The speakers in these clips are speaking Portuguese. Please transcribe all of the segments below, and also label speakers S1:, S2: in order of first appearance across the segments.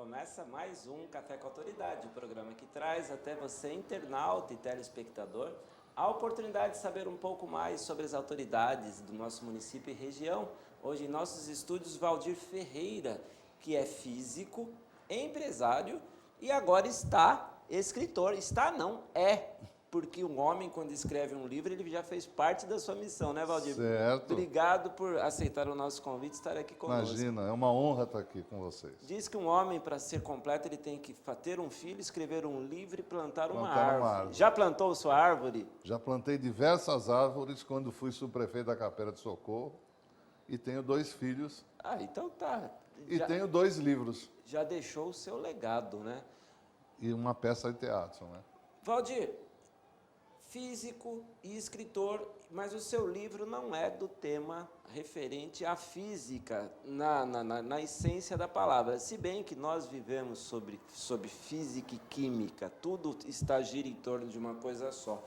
S1: Começa mais um Café com Autoridade, o programa que traz até você, internauta e telespectador, a oportunidade de saber um pouco mais sobre as autoridades do nosso município e região. Hoje em nossos estúdios, Valdir Ferreira, que é físico, empresário e agora está escritor. Está não, é. Porque um homem, quando escreve um livro, ele já fez parte da sua missão, né, Valdir?
S2: Certo.
S1: Obrigado por aceitar o nosso convite e estar aqui conosco.
S2: Imagina, é uma honra estar aqui com vocês.
S1: Diz que um homem, para ser completo, ele tem que ter um filho, escrever um livro e plantar uma
S2: Plantar uma
S1: árvore.
S2: árvore.
S1: Já plantou sua árvore?
S2: Já plantei diversas árvores quando fui subprefeito da Capela de Socorro e tenho 2 filhos
S1: Ah, então tá.
S2: e
S1: Já,
S2: tenho 2 livros
S1: já deixou o seu legado, né?
S2: e uma peça de teatro, né?
S1: Valdir, físico e escritor, mas o seu livro não é do tema referente à física, na essência da palavra. Se bem que nós vivemos sobre física e química, tudo está gira em torno de uma coisa só.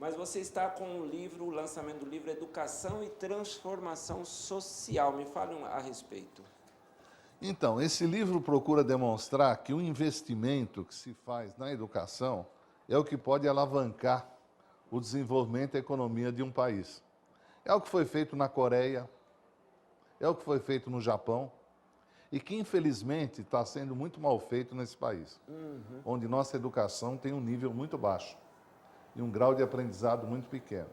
S1: Mas você está com o lançamento do livro Educação e Transformação Social. Me fale a respeito.
S2: Então, esse livro procura demonstrar que o investimento que se faz na educação é o que pode alavancar o desenvolvimento e a economia de um país. É o que foi feito na Coreia, é o que foi feito no Japão, e que, infelizmente, está sendo muito mal feito nesse país, onde nossa educação tem um nível muito baixo e um grau de aprendizado muito pequeno.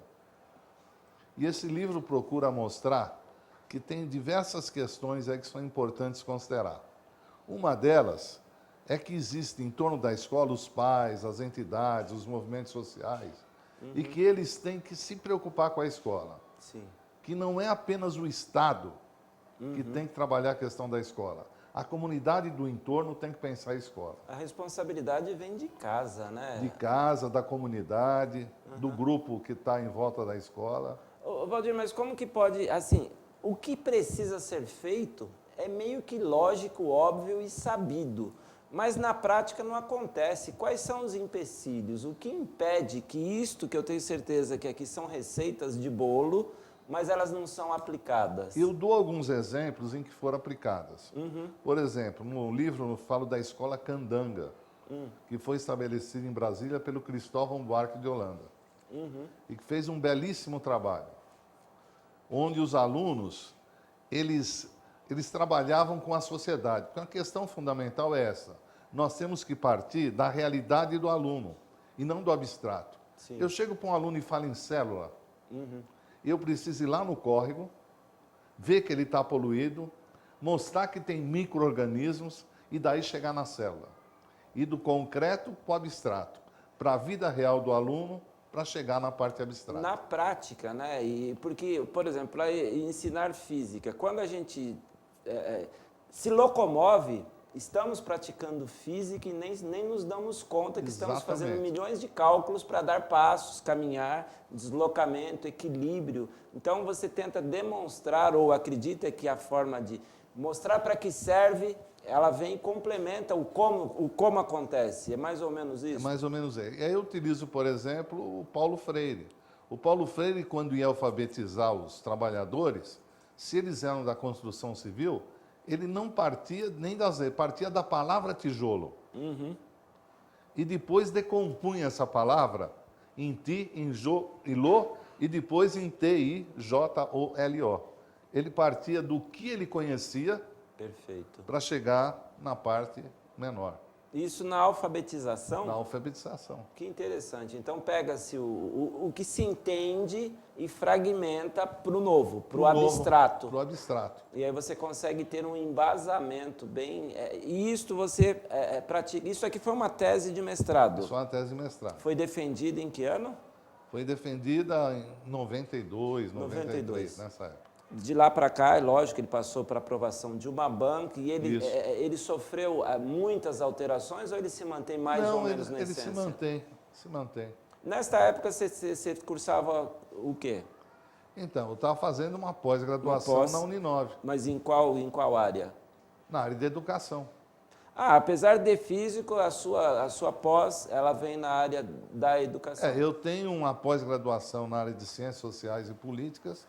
S2: E esse livro procura mostrar que tem diversas questões aí que são importantes considerar. Uma delas é que existe em torno da escola os pais, as entidades, os movimentos sociais, e que eles têm que se preocupar com a escola.
S1: Sim.
S2: Que não é apenas o Estado que tem que trabalhar a questão da escola. A comunidade do entorno tem que pensar a escola.
S1: A responsabilidade vem de casa, né?
S2: De casa, da comunidade, do grupo que está em volta da escola.
S1: Ô, Valdir, mas como que pode, assim, o que precisa ser feito é meio que lógico, óbvio e sabido, mas na prática não acontece. Quais são os empecilhos? O que impede que isto, que eu tenho certeza que aqui são receitas de bolo, mas elas não são aplicadas?
S2: Eu dou alguns exemplos em que foram aplicadas. Por exemplo, no livro eu falo da escola Candanga, que foi estabelecida em Brasília pelo Cristóvão Buarque de Holanda, e que fez um belíssimo trabalho, onde os alunos, eles trabalhavam com a sociedade. Porque a questão fundamental é essa. Nós temos que partir da realidade do aluno e não do abstrato.
S1: Sim.
S2: Eu chego para um aluno e falo em célula, eu preciso ir lá no córrego, ver que ele está poluído, mostrar que tem micro-organismos e daí chegar na célula. Ir do concreto para o abstrato, para a vida real do aluno, para chegar na parte abstrata.
S1: Na prática, né? E porque, por exemplo, para ensinar física, quando a gente se locomove, estamos praticando física e nem nos damos conta que estamos fazendo
S2: Exatamente.
S1: milhões de cálculos para dar passos, caminhar, deslocamento, equilíbrio. Então você tenta demonstrar ou acredita que a forma de mostrar para que serve, ela vem e complementa o como acontece. É mais ou menos isso?
S2: É mais ou menos é. E aí eu utilizo, por exemplo, o Paulo Freire. O Paulo Freire, quando ia alfabetizar os trabalhadores, se eles eram da construção civil, ele não partia nem das letras, partia da palavra tijolo. E depois decompunha essa palavra em ti, em jo e lo, e depois em T-I-J-O-L-O. Ele partia do que ele conhecia
S1: Perfeito.
S2: para chegar na parte menor,
S1: Isso na alfabetização?
S2: na alfabetização.
S1: Que interessante. Então pega-se o que se entende e fragmenta para o novo, para o abstrato.
S2: Para o abstrato.
S1: E aí você consegue ter um embasamento bem... e isto você pratica... Isso aqui foi uma tese de mestrado.
S2: Isso é uma tese de mestrado.
S1: Foi defendida em que ano?
S2: Foi defendida em 92, 93, nessa época.
S1: De lá para cá, é lógico, ele passou para aprovação de uma banca e ele sofreu muitas alterações ou ele se mantém mais ou menos na essência?
S2: Ele se mantém.
S1: Nesta época, você cursava o quê?
S2: Então, eu estava fazendo uma pós-graduação na Uninove,
S1: Mas em qual área?
S2: na área de educação.
S1: Ah, apesar de físico, a sua pós, ela vem na área da educação.
S2: Eu tenho uma pós-graduação na área de Ciências Sociais e Políticas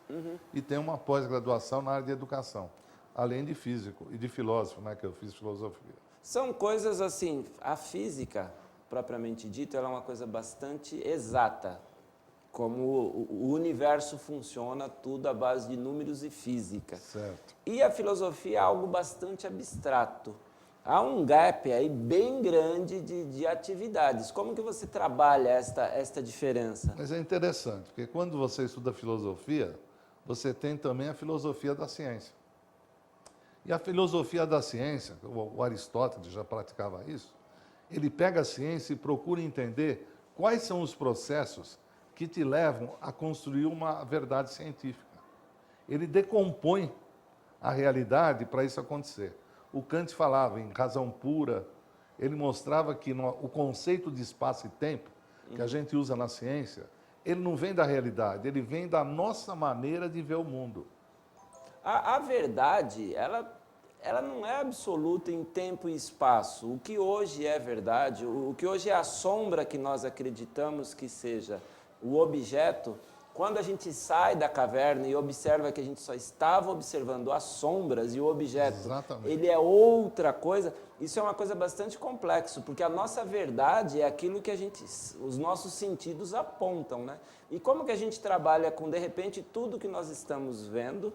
S2: e tenho uma pós-graduação na área de educação, além de físico e de filósofo, né, que eu fiz filosofia.
S1: São coisas assim, a física, propriamente dita, ela é uma coisa bastante exata. Como o universo funciona, tudo à base de números e física.
S2: Certo.
S1: E a filosofia é algo bastante abstrato. Há um gap aí bem grande de atividades. Como que você trabalha esta diferença?
S2: Mas é interessante, porque quando você estuda filosofia, você tem também a filosofia da ciência. E a filosofia da ciência, o Aristóteles já praticava isso, ele pega a ciência e procura entender quais são os processos que te levam a construir uma verdade científica. Ele decompõe a realidade para isso acontecer. O Kant falava em razão pura, ele mostrava que o conceito de espaço e tempo, que a gente usa na ciência, ele não vem da realidade, ele vem da nossa maneira de ver o mundo.
S1: A verdade, ela não é absoluta em tempo e espaço. O que hoje é verdade, o que hoje é a sombra que nós acreditamos que seja o objeto, quando a gente sai da caverna e observa que a gente só estava observando as sombras e o objeto,
S2: Exatamente.
S1: ele é outra coisa, isso é uma coisa bastante complexo, porque a nossa verdade é aquilo que os nossos sentidos apontam, né? E como que a gente trabalha com, de repente, tudo que nós estamos vendo,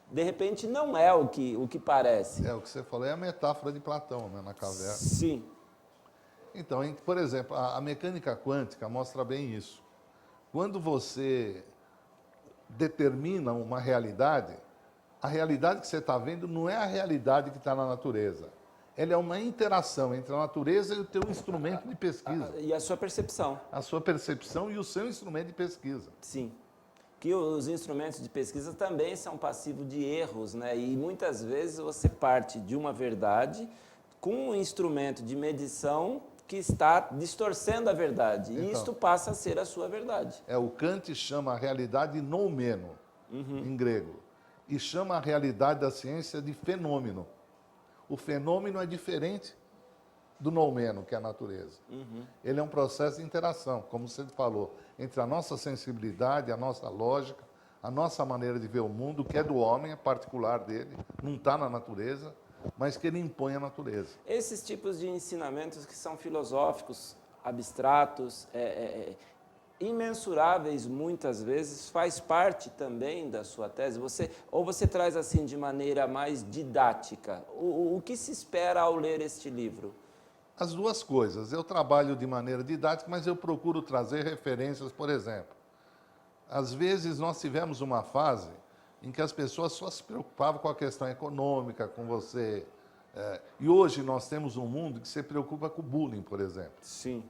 S1: de repente não é o que parece.
S2: É, o que você falou é a metáfora de Platão, né, na caverna.
S1: Sim.
S2: Então, por exemplo, a mecânica quântica mostra bem isso. Quando você determina uma realidade, a realidade que você está vendo não é a realidade que está na natureza. Ela é uma interação entre a natureza e o teu instrumento de pesquisa.
S1: E a sua percepção.
S2: A sua percepção e o seu instrumento de pesquisa.
S1: Sim. Que os instrumentos de pesquisa também são passivos de erros, né? E muitas vezes você parte de uma verdade com um instrumento de medição que está distorcendo a verdade. E isto passa a ser a sua verdade.
S2: O Kant chama a realidade noumeno, em grego, e chama a realidade da ciência de fenômeno. O fenômeno é diferente do noumeno, que é a natureza. Ele é um processo de interação, como você falou, entre a nossa sensibilidade, a nossa lógica, a nossa maneira de ver o mundo, que é do homem, é particular dele, não está na natureza, mas que ele impõe à natureza.
S1: Esses tipos de ensinamentos que são filosóficos, abstratos, imensuráveis muitas vezes, faz parte também da sua tese? Ou você traz assim de maneira mais didática? O que se espera ao ler este livro?
S2: As duas coisas. Eu trabalho de maneira didática, mas eu procuro trazer referências, por exemplo. Às vezes nós tivemos uma fase em que as pessoas só se preocupavam com a questão econômica, com você. E hoje nós temos um mundo que se preocupa com o bullying, por exemplo.
S1: Sim.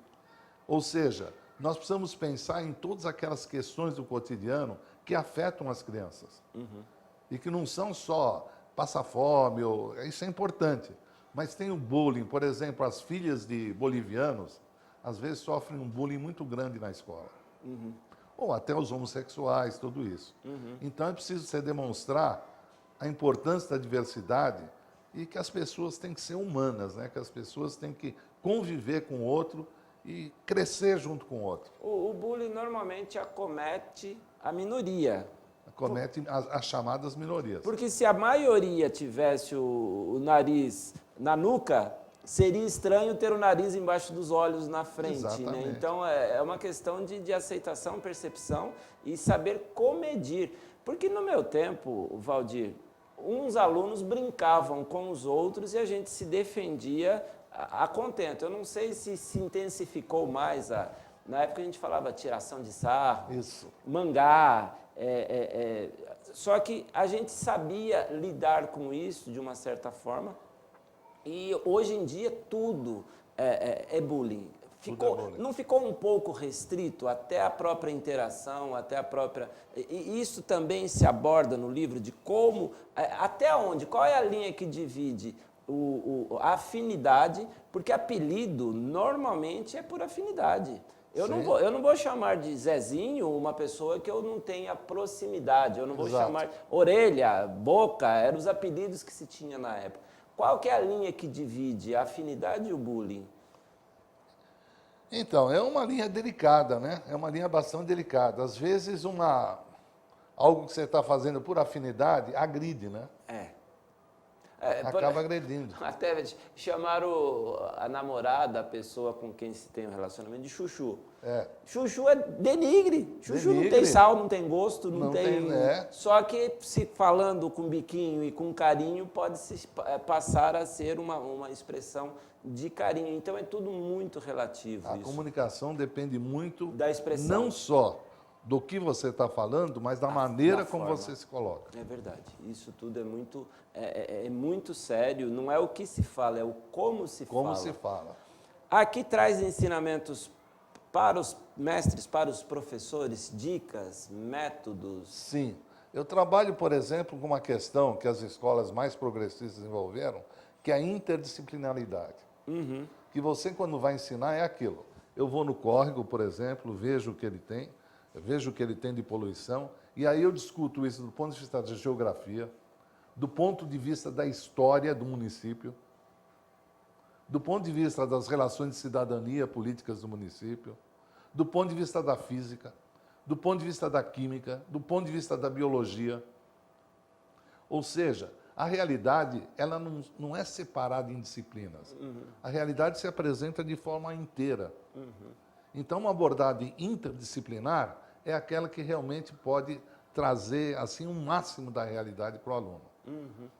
S2: Ou seja, nós precisamos pensar em todas aquelas questões do cotidiano que afetam as crianças. E que não são só passar fome, isso é importante. Mas tem o bullying, por exemplo, as filhas de bolivianos, às vezes sofrem um bullying muito grande na escola. Ou até os homossexuais, tudo isso. Então é preciso você demonstrar a importância da diversidade e que as pessoas têm que ser humanas, né? Que as pessoas têm que conviver com o outro e crescer junto com o outro.
S1: O bullying normalmente acomete a minoria.
S2: Acomete as chamadas minorias.
S1: Porque se a maioria tivesse o nariz na nuca, seria estranho ter o nariz embaixo dos olhos na frente. Né? Então, é uma questão de aceitação, percepção e saber comedir. Porque no meu tempo, Valdir, uns alunos brincavam com os outros e a gente se defendia a contento. Eu não sei se intensificou mais. Na época a gente falava tiração de sarro,
S2: isso.
S1: Mangá. Só que a gente sabia lidar com isso de uma certa forma. E hoje em dia tudo é bullying. Não ficou um pouco restrito até a própria interação, até a própria... E isso também se aborda no livro de como, até onde, qual é a linha que divide a afinidade, porque apelido normalmente é por afinidade. Eu não vou chamar de Zezinho uma pessoa que eu não tenha proximidade, eu não vou chamar Orelha, Boca, eram os apelidos que se tinha na época. Qual que é a linha que divide a afinidade e o bullying?
S2: Então, é uma linha delicada, né? É uma linha bastante delicada. Às vezes, algo que você está fazendo por afinidade agride, né? acaba agredindo.
S1: Até chamaram a namorada, a pessoa com quem se tem um relacionamento, de chuchu. Chuchu é denigre. Chuchu não tem sal, não tem gosto, não tem... Só que se falando com biquinho e com carinho, pode se passar a ser uma expressão de carinho. Então é tudo muito relativo.
S2: A comunicação depende muito
S1: da expressão.
S2: Não só do que você está falando, mas da maneira como você se coloca.
S1: É verdade. Isso tudo é muito sério. Não é o que se fala, é o como se fala.
S2: Como se fala.
S1: Aqui traz ensinamentos para os mestres, para os professores, dicas, métodos.
S2: Sim. Eu trabalho, por exemplo, com uma questão que as escolas mais progressistas desenvolveram, que é a interdisciplinaridade. Que você, quando vai ensinar, é aquilo. Eu vou no córrego, por exemplo, vejo o que ele tem, vejo o que ele tem de poluição, e aí eu discuto isso do ponto de vista da geografia, do ponto de vista da história do município, do ponto de vista das relações de cidadania políticas do município, do ponto de vista da física, do ponto de vista da química, do ponto de vista da biologia. Ou seja, a realidade ela não é separada em disciplinas. A realidade se apresenta de forma inteira. Então, uma abordagem interdisciplinar é aquela que realmente pode trazer assim um máximo da realidade para o aluno.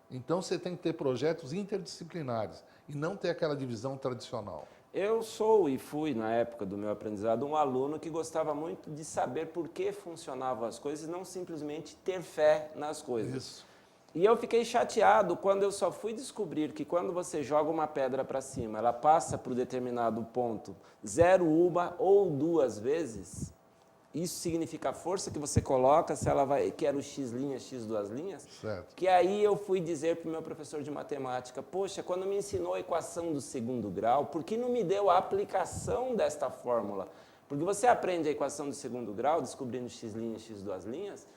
S2: Então, você tem que ter projetos interdisciplinares e não ter aquela divisão tradicional.
S1: Eu sou e fui, na época do meu aprendizado, um aluno que gostava muito de saber por que funcionavam as coisas e não simplesmente ter fé nas coisas.
S2: Isso.
S1: E eu fiquei chateado quando eu só fui descobrir que quando você joga uma pedra para cima, ela passa por determinado ponto 0, 1 ou 2 vezes. Isso significa a força que você coloca, se ela vai, que era o x', x'.
S2: Certo.
S1: Que aí eu fui dizer para o meu professor de matemática, poxa, quando me ensinou a equação do segundo grau, por que não me deu a aplicação desta fórmula? Porque você aprende a equação do segundo grau, descobrindo x', x',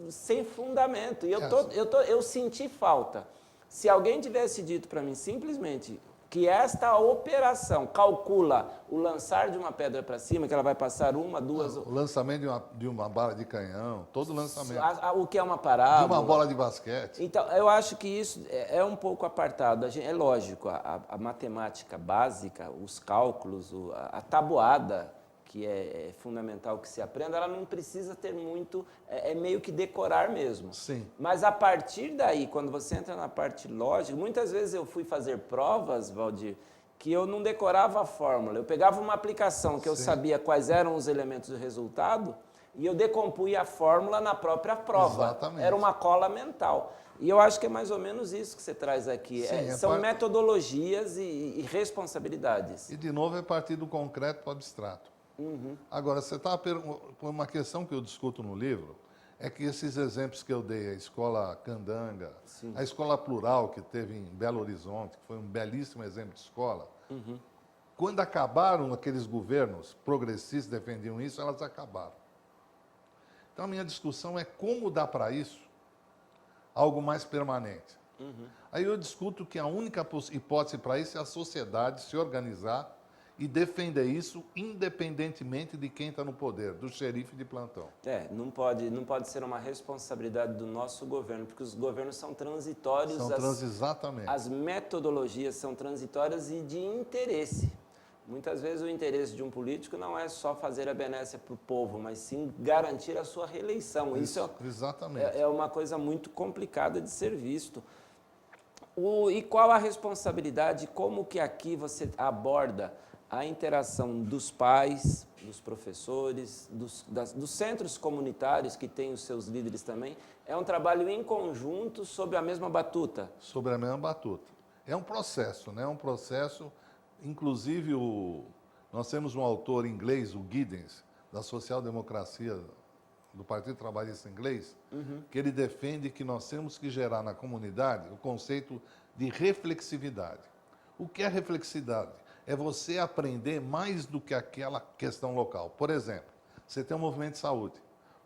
S1: sem fundamento. E eu senti falta. Se alguém tivesse dito para mim simplesmente que esta operação calcula o lançar de uma pedra para cima, que ela vai passar 1, 2...
S2: O lançamento de uma bala de canhão, todo lançamento.
S1: O que é uma parábola.
S2: De uma bola de basquete.
S1: Então, eu acho que isso é um pouco apartado. É lógico, a matemática básica, os cálculos, a tabuada, que é fundamental que se aprenda, ela não precisa ter muito, é meio que decorar mesmo.
S2: Sim.
S1: Mas a partir daí, quando você entra na parte lógica, muitas vezes eu fui fazer provas, Valdir, que eu não decorava a fórmula. Eu pegava uma aplicação que eu sabia quais eram os elementos do resultado e eu decompunha a fórmula na própria prova.
S2: Exatamente.
S1: Era uma cola mental. E eu acho que é mais ou menos isso que você traz aqui.
S2: Sim,
S1: são metodologias e responsabilidades.
S2: E, de novo, é partir do concreto para o abstrato. Agora, você está por uma questão que eu discuto no livro, é que esses exemplos que eu dei, a escola Candanga, a escola plural que teve em Belo Horizonte, que foi um belíssimo exemplo de escola, quando acabaram aqueles governos progressistas que defendiam isso, elas acabaram. Então, a minha discussão é como dar para isso algo mais permanente. Aí eu discuto que a única hipótese para isso é a sociedade se organizar e defender isso independentemente de quem está no poder, do xerife de plantão.
S1: Não pode ser uma responsabilidade do nosso governo, porque os governos são transitórios.
S2: Exatamente.
S1: As metodologias são transitórias e de interesse. Muitas vezes o interesse de um político não é só fazer a benécia para o povo, mas sim garantir a sua reeleição. Isso
S2: exatamente.
S1: É uma coisa muito complicada de ser visto. E qual a responsabilidade, como que aqui você aborda a interação dos pais, dos professores, dos centros comunitários que têm os seus líderes também? É um trabalho em conjunto sobre a mesma batuta?
S2: Sobre a mesma batuta. É um processo, né? É um processo, inclusive nós temos um autor inglês, o Giddens, da social-democracia do Partido Trabalhista Inglês, que ele defende que nós temos que gerar na comunidade o conceito de reflexividade. O que é reflexividade? É você aprender mais do que aquela questão local. Por exemplo, você tem um movimento de saúde.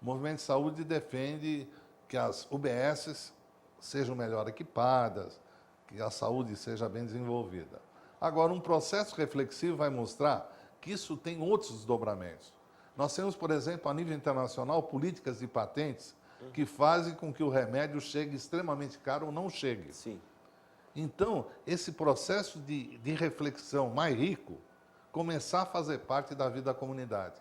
S2: O movimento de saúde defende que as UBSs sejam melhor equipadas, que a saúde seja bem desenvolvida. Agora, um processo reflexivo vai mostrar que isso tem outros desdobramentos. Nós temos, por exemplo, a nível internacional, políticas de patentes que fazem com que o remédio chegue extremamente caro ou não chegue.
S1: Sim.
S2: Então, esse processo de reflexão mais rico, começar a fazer parte da vida da comunidade,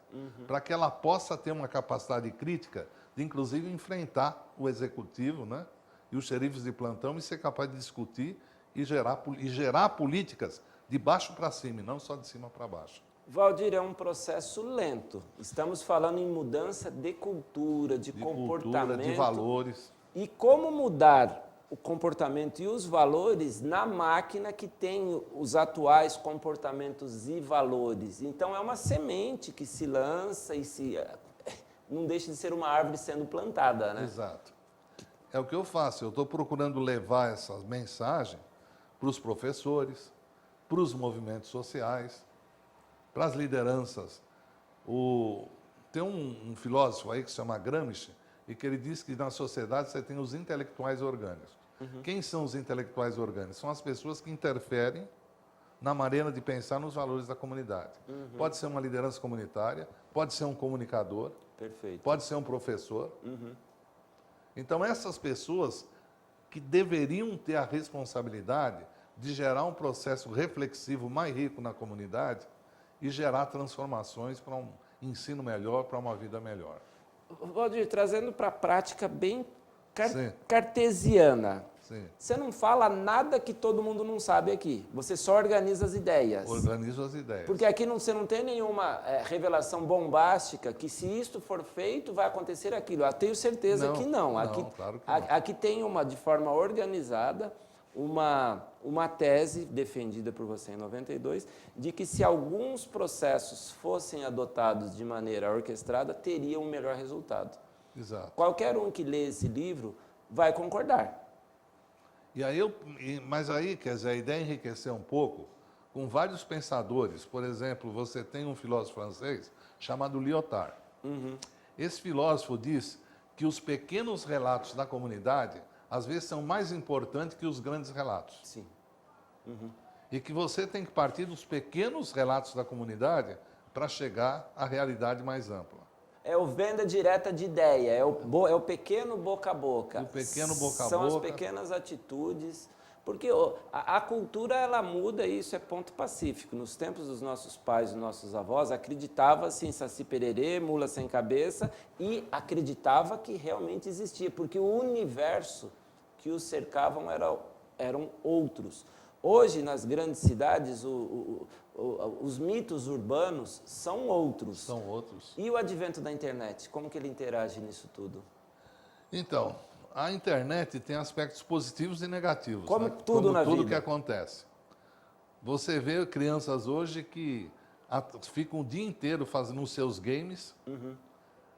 S2: para que ela possa ter uma capacidade crítica de, inclusive, enfrentar o executivo, né, e os xerifes de plantão e ser capaz de discutir e gerar políticas de baixo para cima, e não só de cima para baixo.
S1: Valdir, é um processo lento. Estamos falando em mudança de cultura, de comportamento.
S2: Cultura, de valores.
S1: E como mudar o comportamento e os valores na máquina que tem os atuais comportamentos e valores. Então, é uma semente que se lança e não deixa de ser uma árvore sendo plantada, né?
S2: Exato. É o que eu faço. Eu estou procurando levar essa mensagem para os professores, para os movimentos sociais, para as lideranças. Tem um filósofo aí que se chama Gramsci, e que ele diz que na sociedade você tem os intelectuais orgânicos. Quem são os intelectuais orgânicos? São as pessoas que interferem na maneira de pensar nos valores da comunidade. Pode ser uma liderança comunitária, pode ser um comunicador,
S1: Perfeito.
S2: pode ser um professor. Então, essas pessoas que deveriam ter a responsabilidade de gerar um processo reflexivo mais rico na comunidade e gerar transformações para um ensino melhor, para uma vida melhor.
S1: Valdir, trazendo para a prática bem
S2: Sim.
S1: cartesiana.
S2: Sim.
S1: Você não fala nada que todo mundo não sabe aqui. Você só organiza as ideias.
S2: Organizo as ideias.
S1: Porque aqui você não tem nenhuma revelação bombástica que se isto for feito vai acontecer aquilo. Eu tenho certeza que não. Aqui,
S2: claro que não.
S1: Aqui tem de forma organizada uma tese defendida por você em 92 de que se alguns processos fossem adotados de maneira orquestrada, teria um melhor resultado.
S2: Exato.
S1: Qualquer um que lê esse livro vai concordar.
S2: Mas aí, quer dizer, a ideia é enriquecer um pouco com vários pensadores. Por exemplo, você tem um filósofo francês chamado Lyotard. Esse filósofo diz que os pequenos relatos da comunidade, às vezes, são mais importantes que os grandes relatos.
S1: Sim.
S2: E que você tem que partir dos pequenos relatos da comunidade para chegar à realidade mais ampla.
S1: É o venda direta de ideia, é o pequeno boca a boca.
S2: O pequeno boca a
S1: São
S2: boca.
S1: as pequenas atitudes. Porque a cultura, ela muda e isso é ponto pacífico. Nos tempos dos nossos pais, dos nossos avós, acreditava-se em Saci Pererê, mula sem cabeça, e acreditava que realmente existia, porque o universo que os cercavam eram outros. Hoje, nas grandes cidades, os mitos urbanos são outros.
S2: São outros.
S1: E o advento da internet, como que ele interage nisso tudo?
S2: Então, a internet tem aspectos positivos e negativos.
S1: Como
S2: né?
S1: tudo na
S2: tudo
S1: vida.
S2: que acontece. Você vê crianças hoje que ficam o dia inteiro fazendo os seus games.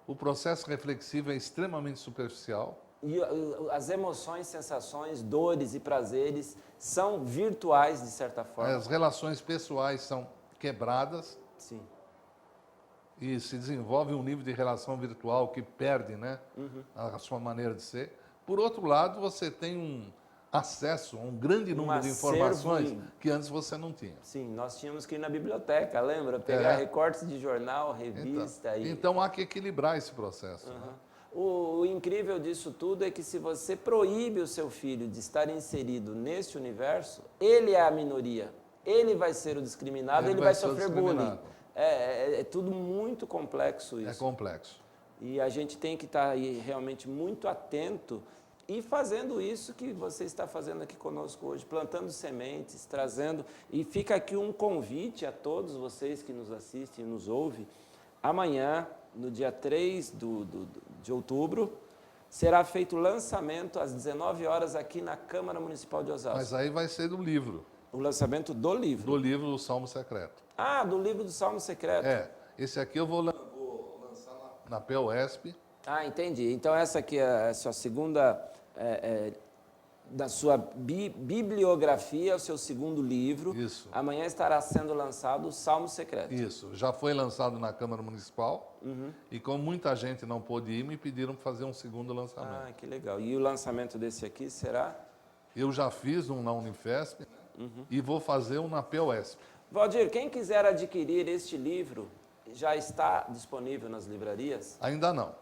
S2: O processo reflexivo é extremamente superficial.
S1: E as emoções, sensações, dores e prazeres são virtuais, de certa forma.
S2: As relações pessoais são quebradas.
S1: Sim.
S2: E se desenvolve um nível de relação virtual que perde, né, a sua maneira de ser. Por outro lado, você tem um acesso a um grande número de informações que antes você não tinha.
S1: Sim, nós tínhamos que ir na biblioteca, lembra? Pegar recortes de jornal, revista.
S2: Então há que equilibrar esse processo. Né?
S1: O incrível disso tudo é que se você proíbe o seu filho de estar inserido nesse universo, ele é a minoria. Ele vai ser o discriminado, ele vai sofrer bullying. É tudo muito complexo isso.
S2: É complexo.
S1: E a gente tem que estar aí realmente muito atento e fazendo isso que você está fazendo aqui conosco hoje, plantando sementes, trazendo. E fica aqui um convite a todos vocês que nos assistem e nos ouvem. Amanhã, no dia 3 de outubro, será feito o lançamento às 19 horas aqui na Câmara Municipal de Osasco.
S2: Mas aí vai ser do livro.
S1: O lançamento do livro.
S2: Do livro do Salmo Secreto.
S1: Ah, do livro do Salmo Secreto.
S2: Esse aqui eu vou lançar na POSP.
S1: Ah, entendi. Então essa aqui é a sua segunda, da sua bibliografia, o seu segundo livro.
S2: Isso.
S1: Amanhã estará sendo lançado o Salmo Secreto.
S2: Isso. Já foi lançado na Câmara Municipal. E como muita gente não pôde ir, me pediram para fazer um segundo lançamento.
S1: Ah, que legal. E o lançamento desse aqui será?
S2: Eu já fiz um na Unifesp e vou fazer um na POSP.
S1: Valdir, quem quiser adquirir este livro, já está disponível nas livrarias?
S2: Ainda não.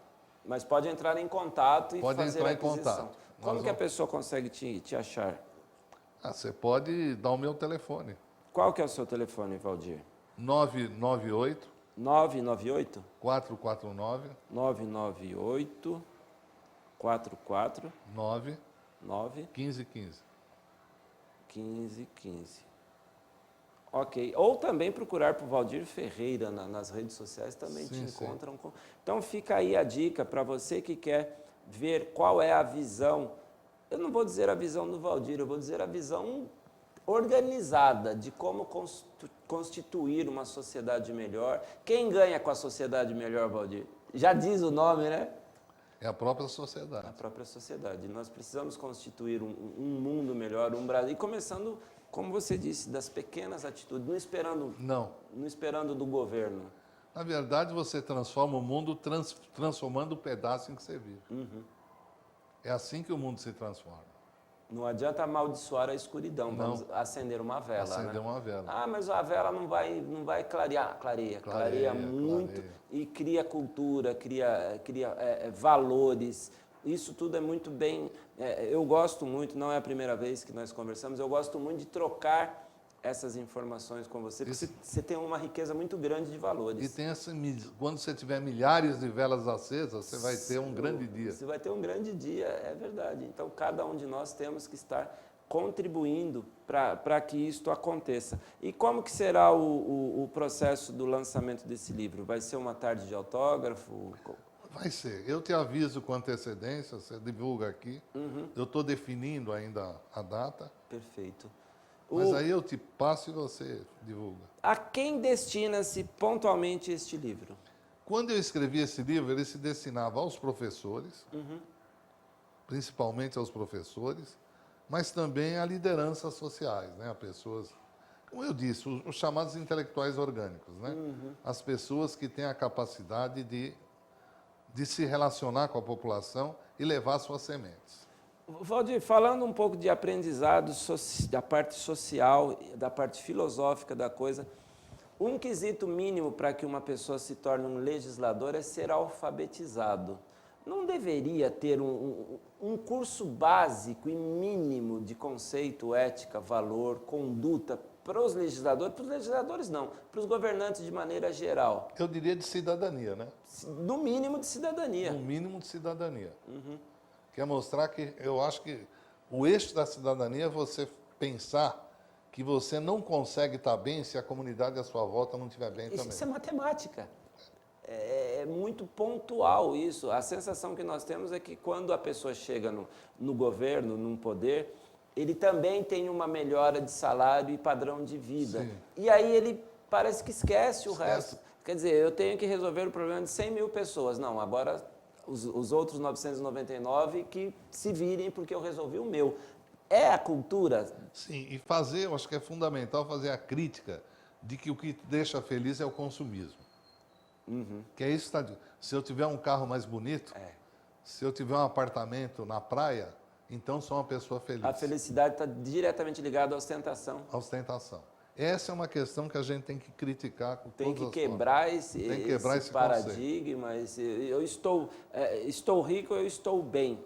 S1: Mas pode entrar em contato e
S2: Pode
S1: fazer
S2: entrar
S1: a
S2: em
S1: aquisição.
S2: contato.
S1: Como
S2: Nós
S1: que a
S2: vamos-
S1: pessoa consegue te achar?
S2: Você pode dar o meu telefone.
S1: Qual que é o seu telefone, Valdir?
S2: 998
S1: 998
S2: 449
S1: 998 44
S2: 9
S1: 9
S2: 1515.
S1: 1515. Ok. Ou também procurar por Valdir Ferreira nas redes sociais, também
S2: Sim,
S1: te
S2: sim.
S1: encontram. Então fica aí a dica para você que quer ver qual é a visão. Eu não vou dizer a visão do Valdir, eu vou dizer a visão organizada de como constituir uma sociedade melhor. Quem ganha com a sociedade melhor, Valdir? Já diz o nome, né?
S2: É a própria sociedade.
S1: A própria sociedade. Nós precisamos constituir um mundo melhor, um Brasil. E começando, como você disse, das pequenas atitudes,
S2: Não.
S1: não esperando do governo.
S2: Na verdade, você transforma o mundo transformando o pedaço em que você vive. É assim que o mundo se transforma.
S1: Não adianta amaldiçoar a escuridão, vamos acender uma vela.
S2: Acender
S1: né?
S2: uma vela.
S1: Ah, mas a vela não vai clarear. Clareia muito
S2: clareia.
S1: e cria cultura, cria valores. Isso tudo é muito bem. Eu gosto muito, não é a primeira vez que nós conversamos, eu gosto muito de trocar essas informações com você, porque você tem uma riqueza muito grande de valores.
S2: E tem quando você tiver milhares de velas acesas, você vai ter um grande dia.
S1: Você vai ter um grande dia, é verdade. Então, cada um de nós temos que estar contribuindo para que isto aconteça. E como que será o processo do lançamento desse livro? Vai ser uma tarde de autógrafo?
S2: Vai ser. Eu te aviso com antecedência, você divulga aqui. Eu estou definindo ainda a data,
S1: Perfeito.
S2: mas aí eu te passo e você divulga.
S1: A quem destina-se pontualmente este livro?
S2: Quando eu escrevi esse livro, ele se destinava aos professores, principalmente aos professores, mas também a lideranças sociais, né? A pessoas, como eu disse, os chamados intelectuais orgânicos, né? As pessoas que têm a capacidade de se relacionar com a população e levar suas sementes.
S1: Valdir, falando um pouco de aprendizado da parte social, da parte filosófica da coisa, um quesito mínimo para que uma pessoa se torne um legislador é ser alfabetizado. Não deveria ter um curso básico e mínimo de conceito, ética, valor, conduta para os legisladores? Para os legisladores não, para os governantes de maneira geral.
S2: Eu diria de cidadania, né?
S1: No mínimo de cidadania.
S2: No mínimo de cidadania. Quer mostrar que eu acho que o eixo da cidadania é você pensar que você não consegue estar bem se a comunidade à sua volta não estiver bem também.
S1: Isso é matemática. É muito pontual isso. A sensação que nós temos é que quando a pessoa chega no governo, num poder, ele também tem uma melhora de salário e padrão de vida.
S2: Sim.
S1: E aí ele parece que esquece o resto. Quer dizer, eu tenho que resolver o problema de 100 mil pessoas. Não, agora os outros 999 que se virem porque eu resolvi o meu. É a cultura?
S2: Sim, e eu acho que é fundamental fazer a crítica de que o que te deixa feliz é o consumismo. Que é isso que está. Se eu tiver um carro mais bonito, se eu tiver um apartamento na praia, então sou uma pessoa feliz.
S1: A felicidade está diretamente ligada à ostentação.
S2: A ostentação. Essa é uma questão que a gente tem que criticar com
S1: Tem
S2: todas
S1: que
S2: as
S1: quebrar
S2: formas.
S1: esse paradigma. Eu estou rico, eu estou bem.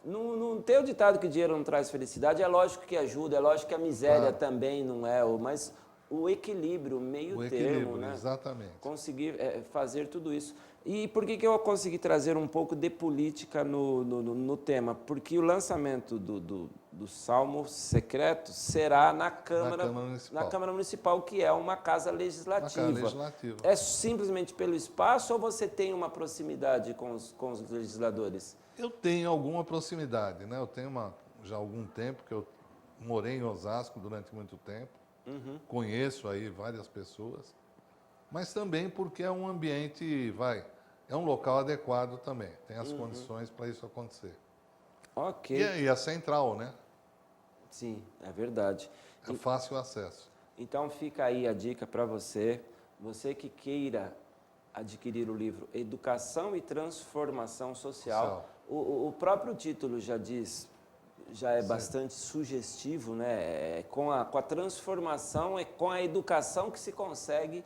S1: Não tem o ditado que o dinheiro não traz felicidade. É lógico que ajuda, é lógico que a miséria também não é, mas o equilíbrio, o meio termo, né?
S2: Exatamente.
S1: Conseguir fazer tudo isso. E por que eu consegui trazer um pouco de política no tema? Porque o lançamento do Salmo Secreto será na Câmara Municipal, que é uma casa legislativa. É simplesmente pelo espaço ou você tem uma proximidade com os legisladores?
S2: Eu tenho alguma proximidade, né? Eu tenho já há algum tempo que eu morei em Osasco durante muito tempo. Conheço aí várias pessoas, mas também porque é um ambiente, é um local adequado também, tem as condições para isso acontecer.
S1: Ok.
S2: E a central, né?
S1: Sim, é verdade.
S2: É fácil acesso.
S1: Então fica aí a dica para você que queira adquirir o livro Educação e Transformação Social. O próprio título já diz, já é bastante sugestivo, né? Com a transformação, é com a educação que se consegue.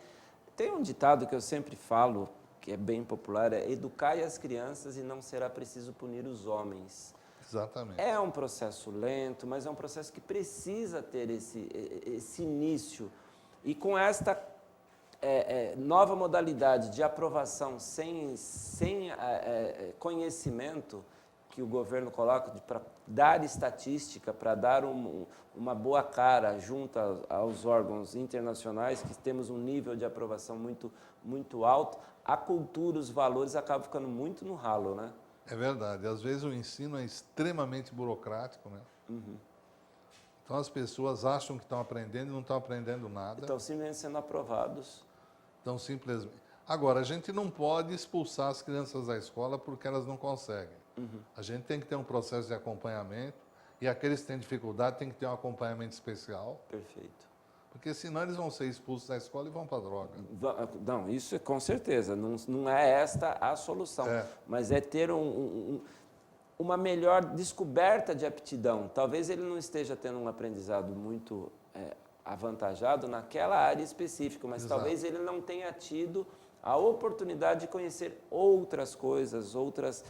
S1: Tem um ditado que eu sempre falo, que é bem popular, é educai as crianças e não será preciso punir os homens.
S2: Exatamente.
S1: É um processo lento, mas é um processo que precisa ter esse início. E com esta nova modalidade de aprovação sem conhecimento que o governo coloca para dar estatística, para dar uma boa cara junto aos órgãos internacionais, que temos um nível de aprovação muito alto, a cultura, os valores acabam ficando muito no ralo, né?
S2: É verdade. Às vezes o ensino é extremamente burocrático, né?
S1: Uhum.
S2: Então as pessoas acham que estão aprendendo e não estão aprendendo nada.
S1: Estão simplesmente sendo aprovados.
S2: Então, simplesmente. Agora, a gente não pode expulsar as crianças da escola porque elas não conseguem.
S1: Uhum.
S2: A gente tem que ter um processo de acompanhamento e aqueles que têm dificuldade têm que ter um acompanhamento especial,
S1: Perfeito.
S2: porque senão eles vão ser expulsos da escola e vão para a droga.
S1: Não, isso é com certeza, não é esta a solução, mas é ter uma melhor descoberta de aptidão. Talvez ele não esteja tendo um aprendizado muito avantajado naquela área específica, mas
S2: Exato.
S1: talvez ele não tenha tido a oportunidade de conhecer outras coisas, outras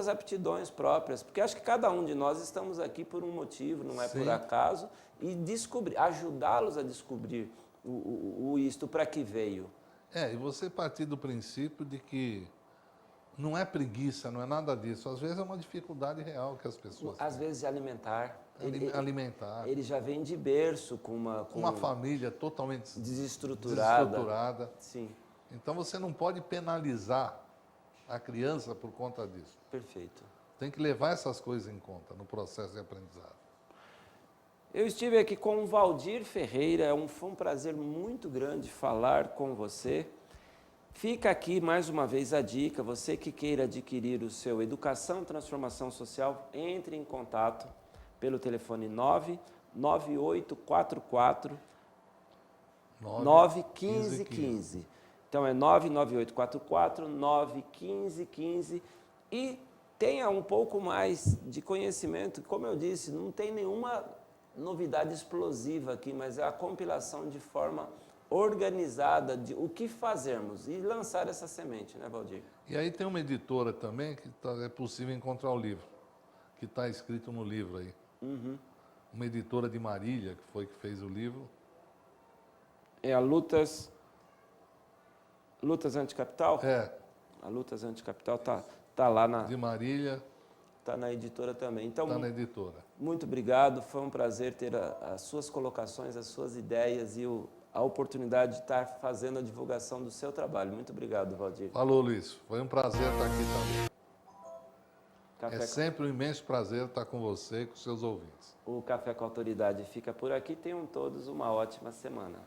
S1: aptidões próprias, porque acho que cada um de nós estamos aqui por um motivo, não é
S2: Sim.
S1: por acaso, e ajudá-los a descobrir isto para que veio.
S2: E você partir do princípio de que não é preguiça, não é nada disso. Às vezes é uma dificuldade real que as pessoas
S1: Às
S2: têm.
S1: vezes de alimentar.
S2: Alimentar.
S1: Ele já vem de berço com
S2: uma família totalmente
S1: desestruturada. Sim.
S2: Então você não pode penalizar a criança por conta disso.
S1: Perfeito.
S2: Tem que levar essas coisas em conta no processo de aprendizado.
S1: Eu estive aqui com o Valdir Ferreira, foi um prazer muito grande falar com você. Fica aqui mais uma vez a dica, você que queira adquirir o seu Educação Transformação Social, entre em contato pelo telefone 99844 91515. Então é 99844 91515 e tenha um pouco mais de conhecimento. Como eu disse, não tem nenhuma novidade explosiva aqui, mas é a compilação de forma organizada de o que fazermos e lançar essa semente, né, Valdir?
S2: E aí tem uma editora também que é possível encontrar o livro, que está escrito no livro aí.
S1: Uhum.
S2: Uma editora de Marília, que fez o livro.
S1: É a Lutas Anticapital? A Lutas Anticapital tá lá na...
S2: De Marília.
S1: Está na editora também. Então,
S2: está na editora.
S1: Muito obrigado, foi um prazer ter as suas colocações, as suas ideias e a oportunidade de estar fazendo a divulgação do seu trabalho. Muito obrigado, Valdir.
S2: Falou, Luiz. Foi um prazer estar aqui também.
S1: Café
S2: sempre um imenso prazer estar com você e com seus ouvintes.
S1: O Café com Autoridade fica por aqui. Tenham todos uma ótima semana.